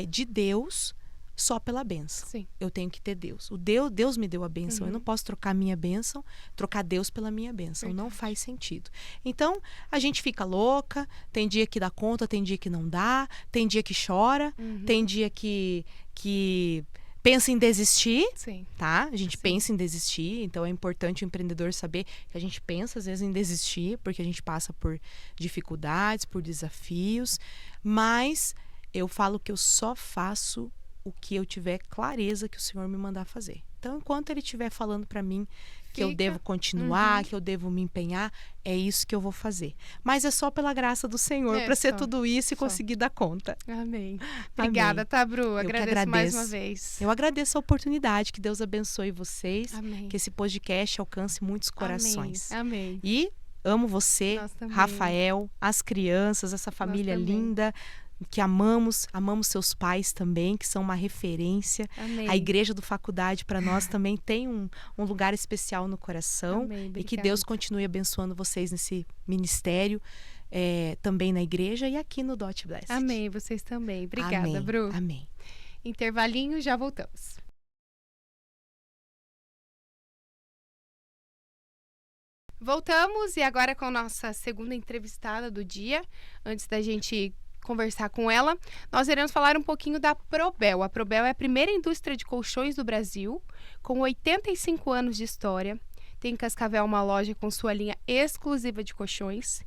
de Deus só pela bênção. sim. Eu tenho que ter Deus. Deus me deu a bênção. Eu não posso trocar minha bênção, trocar Deus pela minha bênção. Não faz sentido. Então, a gente fica louca. Tem dia que dá conta, tem dia que não dá. Tem dia que chora. Tem dia que pensa em desistir. Sim. Tá? A gente pensa em desistir, então é importante o empreendedor saber que a gente pensa às vezes em desistir, porque a gente passa por dificuldades, por desafios, mas eu falo que eu só faço o que eu tiver clareza que o Senhor me mandar fazer. Então, enquanto Ele estiver falando para mim que eu devo continuar, que eu devo me empenhar, é isso que eu vou fazer. Mas é só pela graça do Senhor para ser só, tudo isso e só. conseguir dar conta. Amém. Obrigada, tá, Bru? que Agradeço mais uma vez. Eu agradeço a oportunidade. Que Deus abençoe vocês. Amém. Que esse podcast alcance muitos corações. Amém. E amo você, Nós também. Rafael, as crianças, essa família também. linda, que amamos seus pais também, que são uma referência. Amém. A Igreja do Faculdade, para nós, também tem um lugar especial no coração. Amém. E que Obrigada. Deus continue abençoando vocês nesse ministério, também na igreja e aqui no Dot Blessed. Amém. Vocês também. Obrigada, Amém. Bru. Amém. Intervalinho, já voltamos. Voltamos e agora com nossa segunda entrevistada do dia. Antes da gente conversar com ela, nós iremos falar um pouquinho da Probel. A Probel é a primeira indústria de colchões do Brasil, com 85 anos de história. Tem em Cascavel uma loja com sua linha exclusiva de colchões.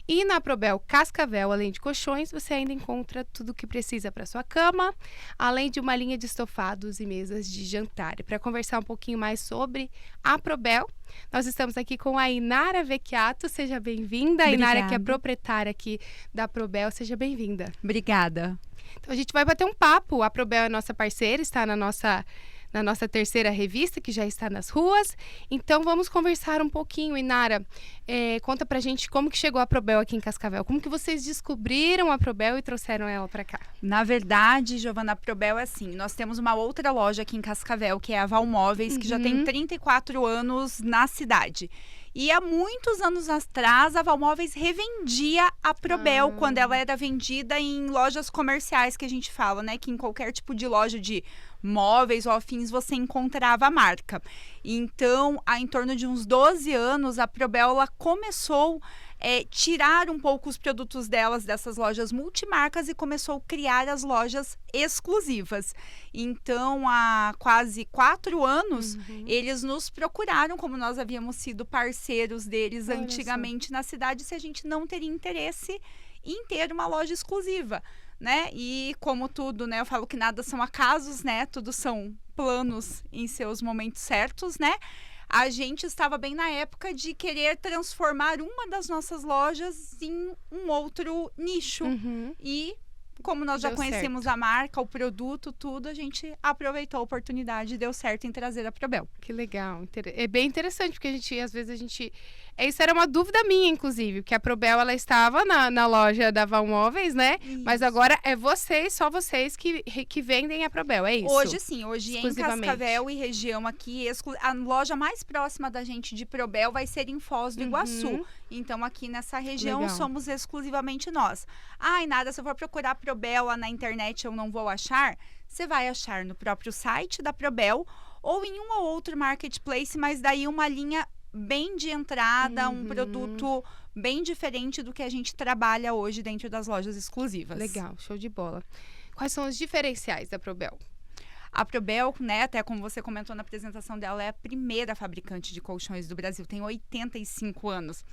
E na Probel Cascavel, além de colchões, você ainda encontra tudo o que precisa para sua cama, além de uma linha de estofados e mesas de jantar. E para conversar um pouquinho mais sobre a Probel, nós estamos aqui com a Inara Vecchiato. Seja bem-vinda. A Inara, que é proprietária aqui da Probel, seja bem-vinda. Obrigada. Então a gente vai bater um papo. A Probel é nossa parceira, está na nossa terceira revista, que já está nas ruas. Então, vamos conversar um pouquinho. Inara, conta pra gente como que chegou a Probel aqui em Cascavel. Como que vocês descobriram a Probel e trouxeram ela pra cá? Na verdade, Giovana, a Probel é assim, nós temos uma outra loja aqui em Cascavel, que é a Val Móveis, que já tem 34 anos na cidade. E há muitos anos atrás, a Val Móveis revendia a Probel quando ela era vendida em lojas comerciais, que a gente fala, né? Que em qualquer tipo de loja de móveis ou afins você encontrava a marca. Então, há em torno de uns 12 anos, a Probel ela começou tirar um pouco os produtos delas dessas lojas multimarcas e começou a criar as lojas exclusivas. Então, há quase 4 anos, eles nos procuraram, como nós havíamos sido parceiros deles Olha antigamente na cidade, se a gente não teria interesse em ter uma loja exclusiva, né? E como tudo, né? Eu falo que nada são acasos, né? Tudo são planos em seus momentos certos, né? A gente estava bem na época de querer transformar uma das nossas lojas em um outro nicho. E como nós já Deu conhecemos a marca, o produto, tudo, a gente aproveitou a oportunidade e deu certo em trazer a Probel. Que legal. É bem interessante, porque às vezes a gente Isso era uma dúvida minha, inclusive, porque a Probel, ela estava na loja da Val Móveis, né? Mas Isso. agora é só vocês que vendem a Probel, é isso? Hoje sim, hoje em Exclusivamente. Cascavel e região aqui, a loja mais próxima da gente de Probel vai ser em Foz do Iguaçu. Então aqui nessa região Legal. somos exclusivamente nós. Ai, nada, se eu for procurar Probel lá na internet eu não vou achar. Você vai achar no próprio site da Probel ou em um ou outro marketplace, mas daí uma linha bem de entrada, um produto bem diferente do que a gente trabalha hoje dentro das lojas exclusivas. Legal, show de bola. Quais são os diferenciais da Probel? A Probel, né, até como você comentou na apresentação dela, é a primeira fabricante de colchões do Brasil, tem 85 anos.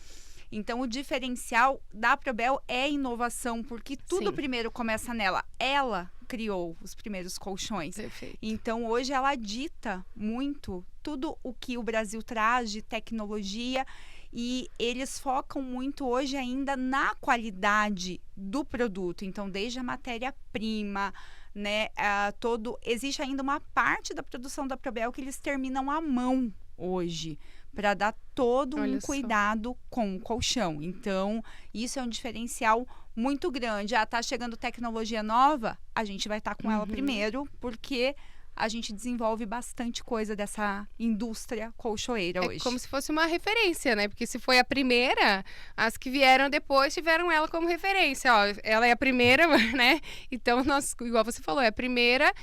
Então, o diferencial da Probel é inovação, porque tudo Sim. primeiro começa nela. Ela criou os primeiros colchões. Perfeito. Então, hoje ela dita muito tudo o que o Brasil traz de tecnologia e eles focam muito hoje ainda na qualidade do produto. Então, desde a matéria-prima, né, existe ainda uma parte da produção da Probel que eles terminam à mão hoje, para dar todo Olha um só. cuidado com o colchão. Então, isso é um diferencial muito grande. Tá chegando tecnologia nova, a gente vai estar com ela primeiro, porque a gente desenvolve bastante coisa dessa indústria colchoeira hoje. É como se fosse uma referência, né? Porque se foi a primeira, as que vieram depois tiveram ela como referência. Ó, ela é a primeira, né? Então, nós, igual você falou, é a primeira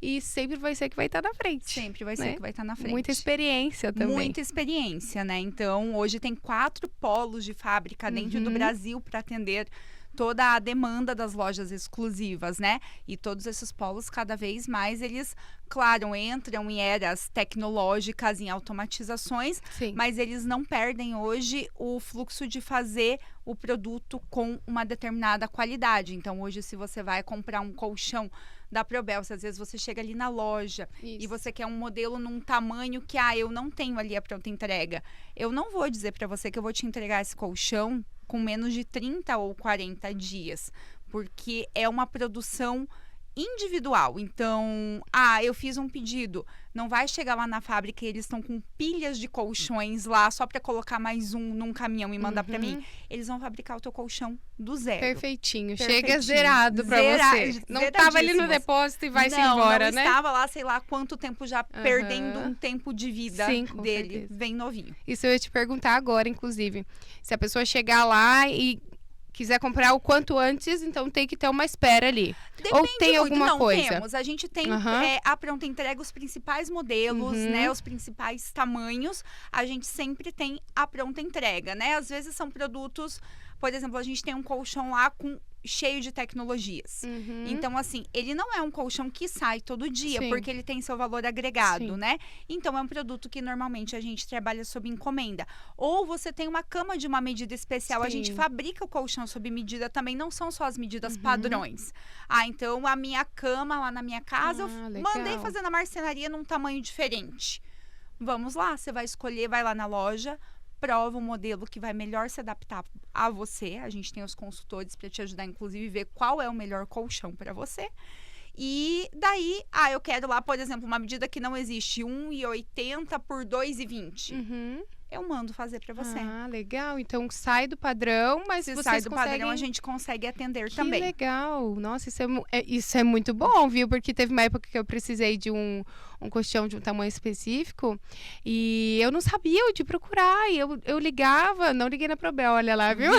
e sempre vai ser que vai estar na frente. Sempre vai ser né? que vai estar na frente. Muita experiência também. Muita experiência, né? Então, hoje tem 4 polos de fábrica dentro do Brasil para atender toda a demanda das lojas exclusivas, né? E todos esses polos, cada vez mais, eles, claro, entram em eras tecnológicas, em automatizações, Sim. mas eles não perdem hoje o fluxo de fazer o produto com uma determinada qualidade. Então, hoje, se você vai comprar um colchão da Probel, se às vezes você chega ali na loja e você quer um modelo num tamanho que, eu não tenho ali a pronta entrega. Eu não vou dizer para você que eu vou te entregar esse colchão com menos de 30 ou 40 dias, porque é uma produção individual. Então, eu fiz um pedido, não vai chegar lá na fábrica e eles estão com pilhas de colchões lá só para colocar mais um num caminhão e mandar para mim. Eles vão fabricar o teu colchão do zero. Perfeitinho. Chega Perfeitinho. zerado pra você. Não tava ali no depósito e vai-se embora, não né? estava lá, sei lá quanto tempo já, perdendo um tempo de vida Sim, com dele, certeza. bem novinho. Isso eu ia te perguntar agora, inclusive. Se a pessoa chegar lá e quiser comprar o quanto antes, então tem que ter uma espera ali. Ou tem muito. alguma Não, coisa? temos. A gente tem a pronta entrega, os principais modelos, né? Os principais tamanhos. A gente sempre tem a pronta entrega, né? Às vezes são produtos, por exemplo, a gente tem um colchão lá cheio de tecnologias. Então, assim, ele não é um colchão que sai todo dia, Sim. porque ele tem seu valor agregado, Sim. né? Então, é um produto que normalmente a gente trabalha sob encomenda. Ou você tem uma cama de uma medida especial, a gente Sim. fabrica o colchão sob medida também, não são só as medidas padrões. Então, a minha cama lá na minha casa, eu legal. mandei fazer na marcenaria num tamanho diferente. Vamos lá, você vai escolher, vai lá na loja, prova o modelo que vai melhor se adaptar a você. A gente tem os consultores para te ajudar, inclusive, ver qual é o melhor colchão para você. E daí, eu quero lá, por exemplo, uma medida que não existe, 1,80 por 2,20. Eu mando fazer para você. Legal. Então sai do padrão, mas Se vocês sai do conseguem... padrão, a gente consegue atender Que também. legal. Nossa, isso é muito bom, viu? Porque teve uma época que eu precisei de um colchão de um tamanho específico e eu não sabia onde procurar. E eu ligava, não liguei na Probel, olha lá, viu?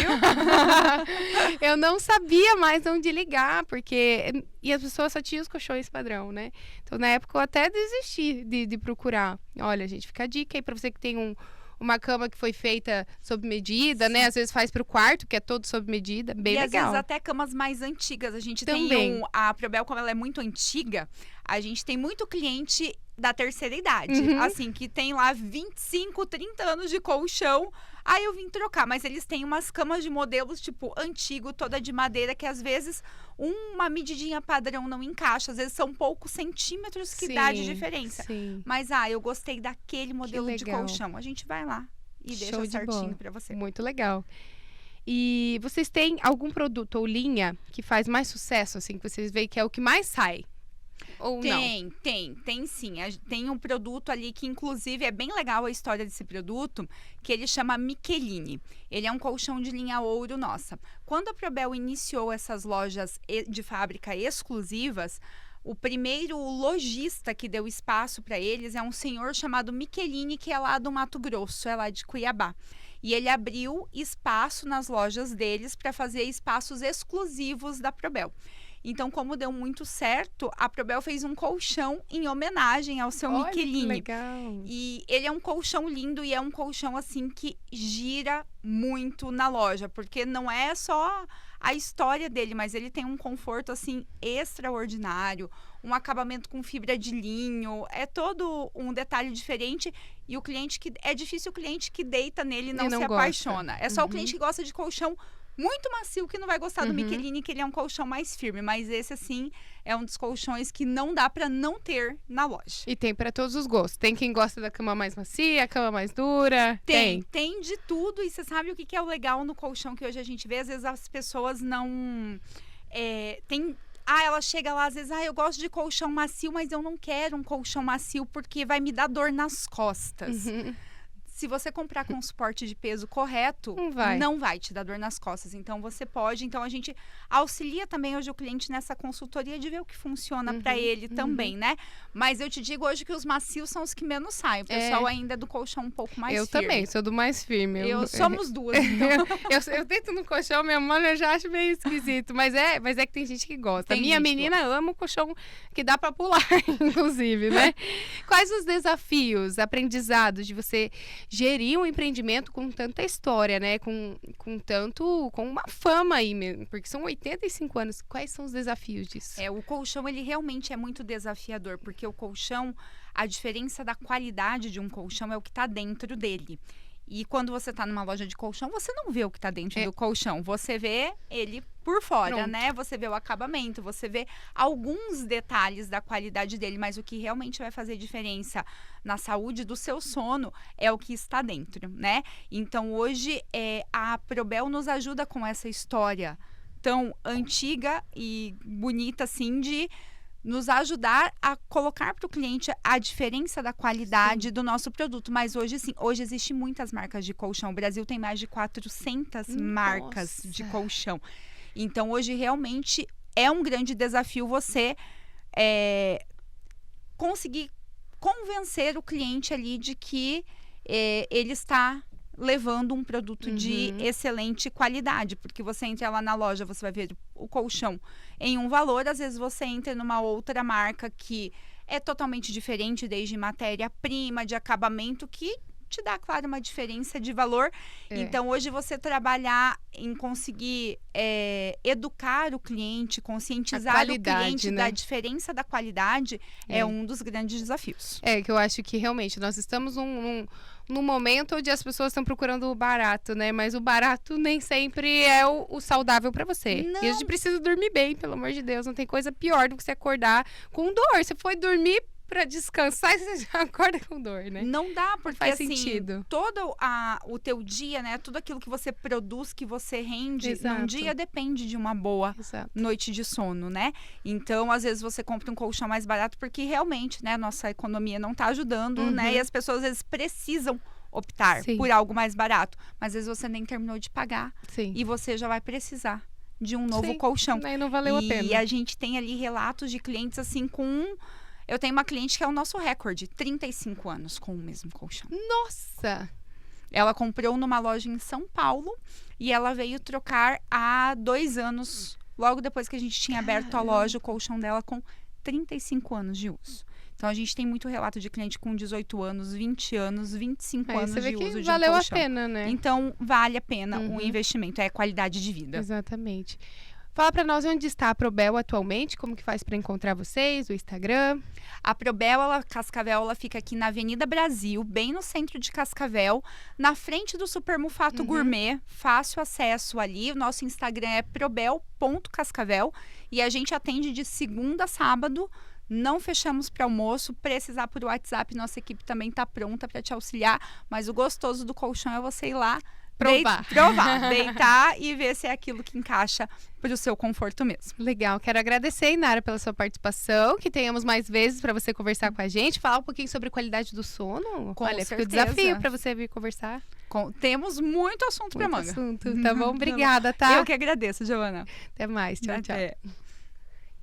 Eu não sabia mais onde ligar, porque... E as pessoas só tinham os colchões padrão, né? Então, na época, eu até desisti de procurar. Olha, gente, fica a dica aí pra você que tem uma cama que foi feita sob medida, né? Às vezes faz pro quarto, que é todo sob medida. Bem legal. E às vezes até camas mais antigas. A gente Também. tem a Probel, como ela é muito antiga, a gente tem muito cliente da terceira idade. Assim, que tem lá 25, 30 anos de colchão. Aí eu vim trocar, mas eles têm umas camas de modelos, tipo, antigo, toda de madeira, que às vezes uma medidinha padrão não encaixa. Às vezes são poucos centímetros que dá de diferença. Sim. Mas, eu gostei daquele modelo de colchão. A gente vai lá e Show deixa de certinho bola. pra você. Muito legal. E vocês têm algum produto ou linha que faz mais sucesso, assim, que vocês veem que é o que mais sai? ou não? Tem sim. Tem um produto ali que, inclusive, é bem legal a história desse produto, que ele chama Michelini. Ele é um colchão de linha ouro nossa. Quando a Probel iniciou essas lojas de fábrica exclusivas, o primeiro lojista que deu espaço para eles é um senhor chamado Michelini, que é lá do Mato Grosso, é lá de Cuiabá. E ele abriu espaço nas lojas deles para fazer espaços exclusivos da Probel. Então, como deu muito certo, a Probel fez um colchão em homenagem ao seu Olha, Michelini. que legal. E ele é um colchão lindo e é um colchão assim que gira muito na loja, porque não é só a história dele, mas ele tem um conforto assim extraordinário, um acabamento com fibra de linho, é todo um detalhe diferente. E o cliente que é difícil o cliente que deita nele e não se gosta. apaixona. É só o cliente que gosta de colchão muito macio que não vai gostar do Michelini, que ele é um colchão mais firme. Mas esse, assim, é um dos colchões que não dá pra não ter na loja. E tem pra todos os gostos. Tem quem gosta da cama mais macia, cama mais dura. Tem de tudo. E você sabe o que é o legal no colchão que hoje a gente vê? Às vezes as pessoas não... ela chega lá, às vezes, eu gosto de colchão macio, mas eu não quero um colchão macio porque vai me dar dor nas costas. Se você comprar com suporte de peso correto, não vai te dar dor nas costas. Então, você pode. Então, a gente auxilia também hoje o cliente nessa consultoria de ver o que funciona para ele também, né? Mas eu te digo hoje que os macios são os que menos saem. O pessoal ainda é do colchão um pouco mais firme. Eu também, sou do mais firme. Somos duas, então. eu deito no colchão, minha mãe eu já acho meio esquisito. Mas é que tem gente que gosta. Minha menina ama o colchão que dá para pular, inclusive, né? Quais os desafios, aprendizados de você gerir um empreendimento com tanta história, né? Com uma fama aí mesmo, porque são 85 anos. Quais são os desafios disso? O colchão, ele realmente é muito desafiador, porque o colchão, a diferença da qualidade de um colchão é o que está dentro dele. E quando você está numa loja de colchão, você não vê o que está dentro do colchão. Você vê ele por fora, né? Você vê o acabamento, você vê alguns detalhes da qualidade dele. Mas o que realmente vai fazer diferença na saúde do seu sono é o que está dentro, né? Então, hoje, a Probel nos ajuda com essa história tão antiga e bonita, assim, de nos ajudar a colocar para o cliente a diferença da qualidade do nosso produto. Mas hoje, sim, hoje existem muitas marcas de colchão. O Brasil tem mais de 400 marcas de colchão. Então, hoje, realmente, é um grande desafio você conseguir convencer o cliente ali de que ele está levando um produto de excelente qualidade, porque você entra lá na loja, você vai ver o colchão em um valor, às vezes você entra numa outra marca que é totalmente diferente, desde matéria-prima, de acabamento, que te dá, claro, uma diferença de valor. Então, hoje, você trabalhar em conseguir educar o cliente, conscientizar o cliente, né, da diferença da qualidade, é um dos grandes desafios. Que eu acho que, realmente, nós estamos num momento onde as pessoas estão procurando o barato, né? Mas o barato nem sempre é o saudável para você. Não. E a gente precisa dormir bem, pelo amor de Deus. Não tem coisa pior do que você acordar com dor. Você foi dormir para descansar e você já acorda com dor, né? Não dá, porque faz assim, sentido. Todo o teu dia, né? Tudo aquilo que você produz, que você rende num dia, depende de uma boa noite de sono, né? Então, às vezes, você compra um colchão mais barato porque realmente, né? Nossa economia não tá ajudando, né? E as pessoas, às vezes, precisam optar por algo mais barato. Mas, às vezes, você nem terminou de pagar. E você já vai precisar de um novo colchão. Aí não valeu a pena. E a gente tem ali relatos de clientes, assim, com... Eu tenho uma cliente que é o nosso recorde, 35 anos com o mesmo colchão. Nossa! Ela comprou numa loja em São Paulo e ela veio trocar há 2 anos, logo depois que a gente tinha aberto a loja, o colchão dela com 35 anos de uso. Então, a gente tem muito relato de cliente com 18 anos, 20 anos, 25 anos de uso de um colchão. Valeu a pena, né? Então, vale a pena o investimento, é qualidade de vida. Exatamente. Fala pra nós onde está a Probel atualmente, como que faz para encontrar vocês, o Instagram. A Probel, Cascavel, ela fica aqui na Avenida Brasil, bem no centro de Cascavel, na frente do Super Mufato Gourmet, fácil acesso ali. O nosso Instagram é probel.cascavel e a gente atende de segunda a sábado. Não fechamos para almoço, precisar por WhatsApp, nossa equipe também está pronta para te auxiliar, mas o gostoso do colchão é você ir lá, Provar. Deitar e ver se é aquilo que encaixa para o seu conforto mesmo. Legal, quero agradecer, Inara, pela sua participação, que tenhamos mais vezes para você conversar com a gente, falar um pouquinho sobre qualidade do sono. Com Olha, fica o certeza. desafio para você vir conversar. Temos muito assunto para Muito manga. assunto, tá bom? Obrigada, tá? Eu que agradeço, Giovana. Até mais, tchau, tchau. Até.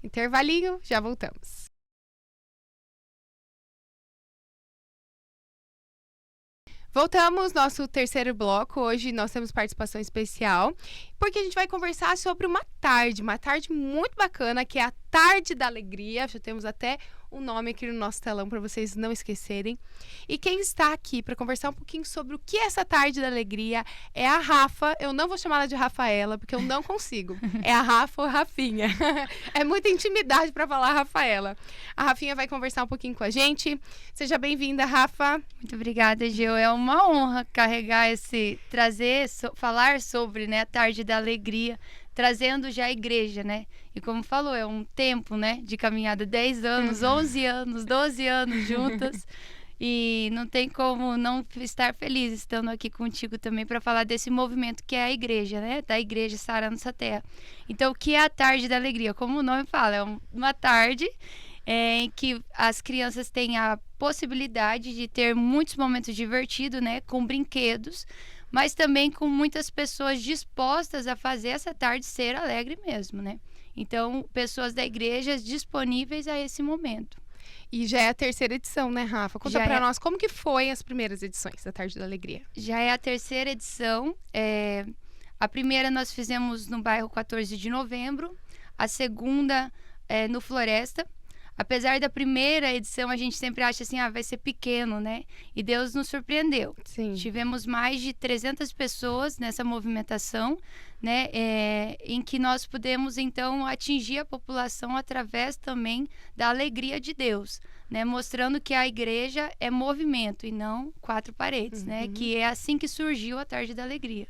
Intervalinho, já voltamos. Voltamos, nosso terceiro bloco. Hoje nós temos participação especial, porque a gente vai conversar sobre uma tarde muito bacana, que é a Tarde da Alegria. Já temos até um nome aqui no nosso telão para vocês não esquecerem. E quem está aqui para conversar um pouquinho sobre o que é essa Tarde da Alegria é a Rafa. Eu não vou chamá-la de Rafaela, porque eu não consigo. É a Rafa ou Rafinha. É muita intimidade para falar Rafaela. A Rafinha vai conversar um pouquinho com a gente. Seja bem-vinda, Rafa. Muito obrigada, Gil. É uma honra carregar falar sobre, né, a Tarde da Alegria, trazendo já a igreja, né? E como falou, é um tempo, né, de caminhada, 10 anos, 11 anos, 12 anos juntas. E não tem como não estar feliz estando aqui contigo também para falar desse movimento que é a igreja, né? Da igreja Sara Nossa Terra. Então, o que é a Tarde da Alegria? Como o nome fala, é uma tarde em que as crianças têm a possibilidade de ter muitos momentos divertidos, né? Com brinquedos, mas também com muitas pessoas dispostas a fazer essa tarde ser alegre mesmo, né? Então, pessoas da igreja disponíveis a esse momento. E já é a terceira edição, né, Rafa? Conta pra nós como que foi as primeiras edições da Tarde da Alegria. Já é a terceira edição. A primeira nós fizemos no bairro 14 de novembro, a segunda no Floresta. Apesar da primeira edição, a gente sempre acha assim, vai ser pequeno, né? E Deus nos surpreendeu. Sim. Tivemos mais de 300 pessoas nessa movimentação, né? Em que nós pudemos, então, atingir a população através também da alegria de Deus, né? Mostrando que a igreja é movimento e não quatro paredes, né? Que é assim que surgiu a Tarde da Alegria.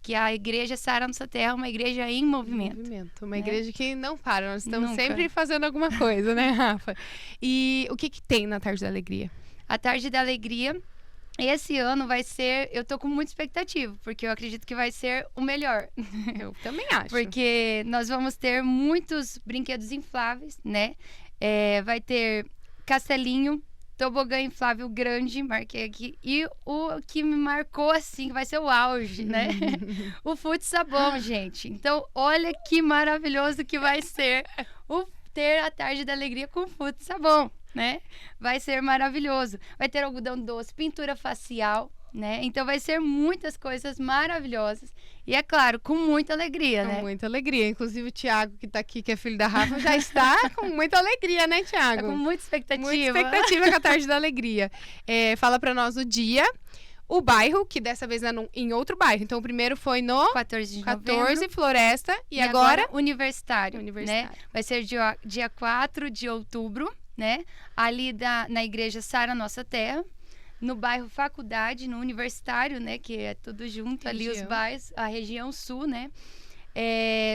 Que a igreja Sara Nossa Terra é uma igreja em movimento. Uma igreja que não para, nós estamos Nunca. sempre fazendo alguma coisa, né, Rafa? E o que tem na Tarde da Alegria? A Tarde da Alegria, esse ano vai ser, eu tô com muita expectativa, porque eu acredito que vai ser o melhor. Eu também acho. Porque nós vamos ter muitos brinquedos infláveis, né? Vai ter castelinho, tobogã inflável grande, marquei aqui. E o que me marcou, assim, vai ser o auge, né? O fute-sabão, gente. Então, olha que maravilhoso que vai ser ter a Tarde da Alegria com fute-sabão, né? Vai ser maravilhoso. Vai ter algodão doce, pintura facial, né? Então, vai ser muitas coisas maravilhosas. E, é claro, com muita alegria, né? Com muita alegria. Inclusive, o Thiago, que tá aqui, que é filho da Rafa, já está com muita alegria, né, Thiago? Tá com muita expectativa. Muita expectativa com a Tarde da Alegria. Fala pra nós o dia, o bairro, que dessa vez é em outro bairro. Então, o primeiro foi no 14 de 14, novembro. Floresta. E agora? Universitário. Universitário. Né? Vai ser dia 4 de outubro, né? Ali na igreja Sara Nossa Terra. No bairro Faculdade, no Universitário, né? Que é tudo junto ali, os bairros, a região sul, né?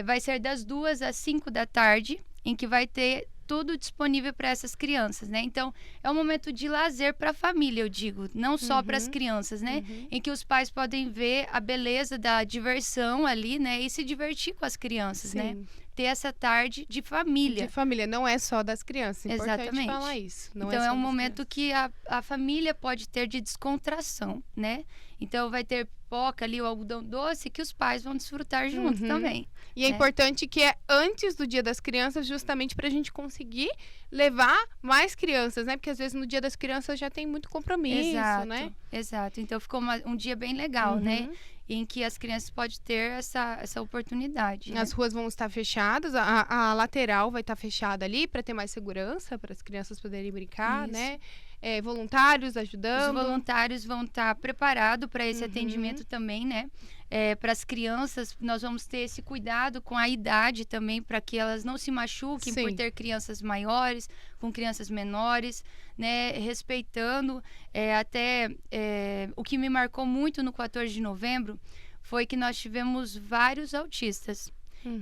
Vai ser das 2 às 5 da tarde, em que vai ter tudo disponível para essas crianças, né? Então, é um momento de lazer para a família, eu digo, não só para as crianças, né? Em que os pais podem ver a beleza da diversão ali, né? E se divertir com as crianças, né? Ter essa tarde de família. De família, não é só das crianças. É importante Exatamente. falar isso. Não então, é um momento que a família pode ter de descontração, né? Então, vai ter pipoca ali, o algodão doce, que os pais vão desfrutar junto também. E é importante que é antes do Dia das Crianças, justamente para a gente conseguir levar mais crianças, né? Porque às vezes no Dia das Crianças já tem muito compromisso, né? Exato. Então, ficou um dia bem legal, né? Em que as crianças podem ter essa oportunidade. As ruas vão estar fechadas, a lateral vai estar fechada ali para ter mais segurança, para as crianças poderem brincar, né? Voluntários ajudando. Os voluntários vão estar preparados para esse atendimento também, né? Para as crianças, nós vamos ter esse cuidado com a idade também, para que elas não se machuquem por ter crianças maiores, com crianças menores, né? Respeitando. O que me marcou muito no 14 de novembro foi que nós tivemos vários autistas.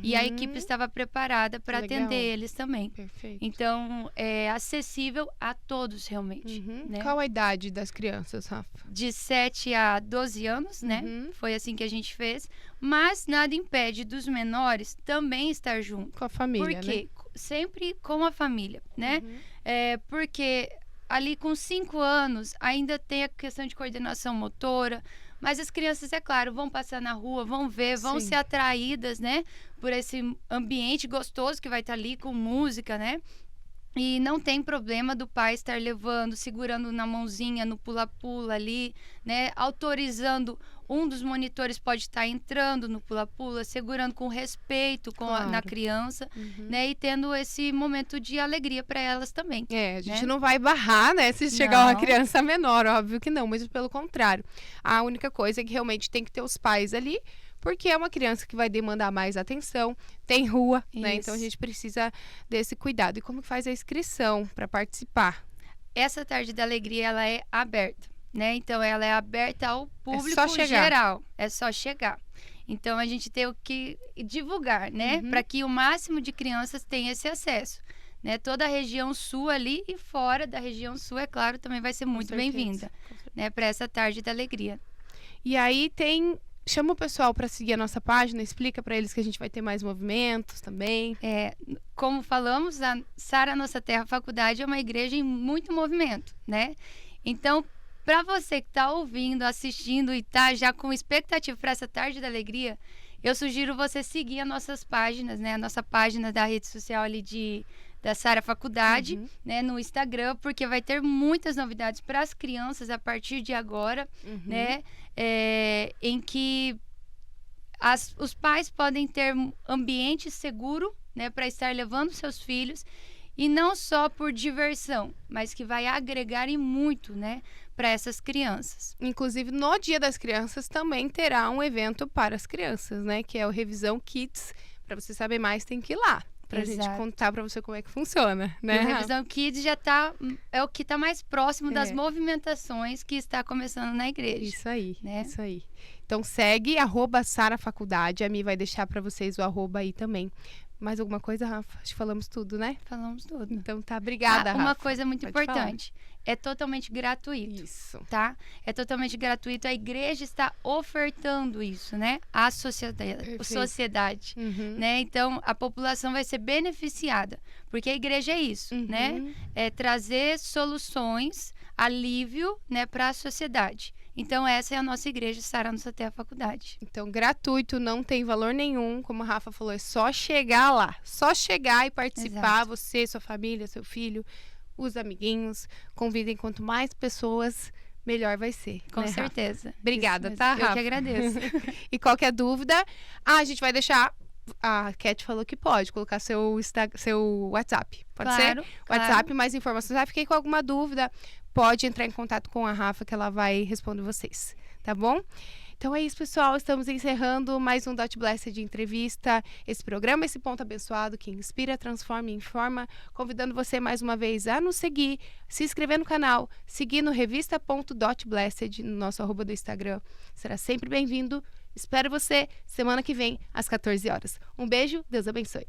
E a equipe estava preparada para Legal. atender eles também. Perfeito. Então, é acessível a todos realmente. Né? Qual a idade das crianças, Rafa? De 7 a 12 anos, né? Foi assim que a gente fez. Mas nada impede dos menores também estar junto. Com a família, Por quê? Sempre com a família, né? Porque ali com 5 anos ainda tem a questão de coordenação motora, mas as crianças, é claro, vão passar na rua, vão ver, vão ser atraídas, né? Por esse ambiente gostoso que vai estar ali com música, né? E não tem problema do pai estar levando, segurando na mãozinha, no pula-pula ali, né? Autorizando, um dos monitores pode estar entrando no pula-pula, segurando com respeito na criança, né? E tendo esse momento de alegria para elas também. A gente não vai barrar, né? Se chegar uma criança menor, óbvio que não, mas pelo contrário. A única coisa é que realmente tem que ter os pais ali, porque é uma criança que vai demandar mais atenção, tem rua, né? Então a gente precisa desse cuidado. E como que faz a inscrição para participar? Essa Tarde da Alegria, ela é aberta, né? Então ela é aberta ao público geral. É só chegar. Então a gente tem que divulgar, né? Para que o máximo de crianças tenha esse acesso. Né? Toda a região sul ali e fora da região sul, é claro, também vai ser muito bem-vinda, né? Para essa Tarde da Alegria. E aí chama o pessoal para seguir a nossa página, explica para eles que a gente vai ter mais movimentos também. Como falamos, a Sara Nossa Terra Faculdade é uma igreja em muito movimento, né? Então, para você que está ouvindo, assistindo e está já com expectativa para essa Tarde da Alegria, eu sugiro você seguir as nossas páginas, né? A nossa página da rede social ali da Sara Faculdade, né, no Instagram, porque vai ter muitas novidades para as crianças a partir de agora, né, em que os pais podem ter ambiente seguro, né, para estar levando seus filhos, e não só por diversão, mas que vai agregar e muito, né, para essas crianças. Inclusive, no Dia das Crianças também terá um evento para as crianças, né, que é o Revisão Kids. Para você saber mais, tem que ir lá. Pra gente contar pra você como é que funciona, né? E o Revisão Kids é o que tá mais próximo das movimentações que está começando na igreja. Isso aí, né? Isso aí. Então segue, @Sara Faculdade. A Mi vai deixar pra vocês o @ aí também. Mais alguma coisa, Rafa? Acho que falamos tudo, né? Falamos tudo. Então tá, obrigada, Rafa. Uma coisa muito importante. É totalmente gratuito. Isso. Tá? É totalmente gratuito. A igreja está ofertando isso, né? À sociedade. Né? Então, a população vai ser beneficiada. Porque a igreja é isso, né? É trazer soluções, alívio, né, para a sociedade. Então, essa é a nossa igreja, Sara Nossa Terra Faculdade. Então, gratuito, não tem valor nenhum. Como a Rafa falou, é só chegar lá. Só chegar e participar. Exato. Você, sua família, seu filho, os amiguinhos. Convidem quanto mais pessoas, melhor vai ser. Com né, certeza. Rafa? Obrigada, tá, Rafa? Eu que agradeço. E qualquer dúvida, a gente vai deixar... A Cat falou que pode colocar seu WhatsApp. Pode ser? WhatsApp, mais informações. Fiquei com alguma dúvida, pode entrar em contato com a Rafa que ela vai responder vocês. Tá bom? Então é isso, pessoal. Estamos encerrando mais um Dot Blessed de entrevista. Esse programa, esse ponto abençoado que inspira, transforma e informa. Convidando você mais uma vez a nos seguir, se inscrever no canal, seguir no revista.dotblessed no nosso @ do Instagram. Será sempre bem-vindo. Espero você semana que vem, às 14 horas. Um beijo, Deus abençoe.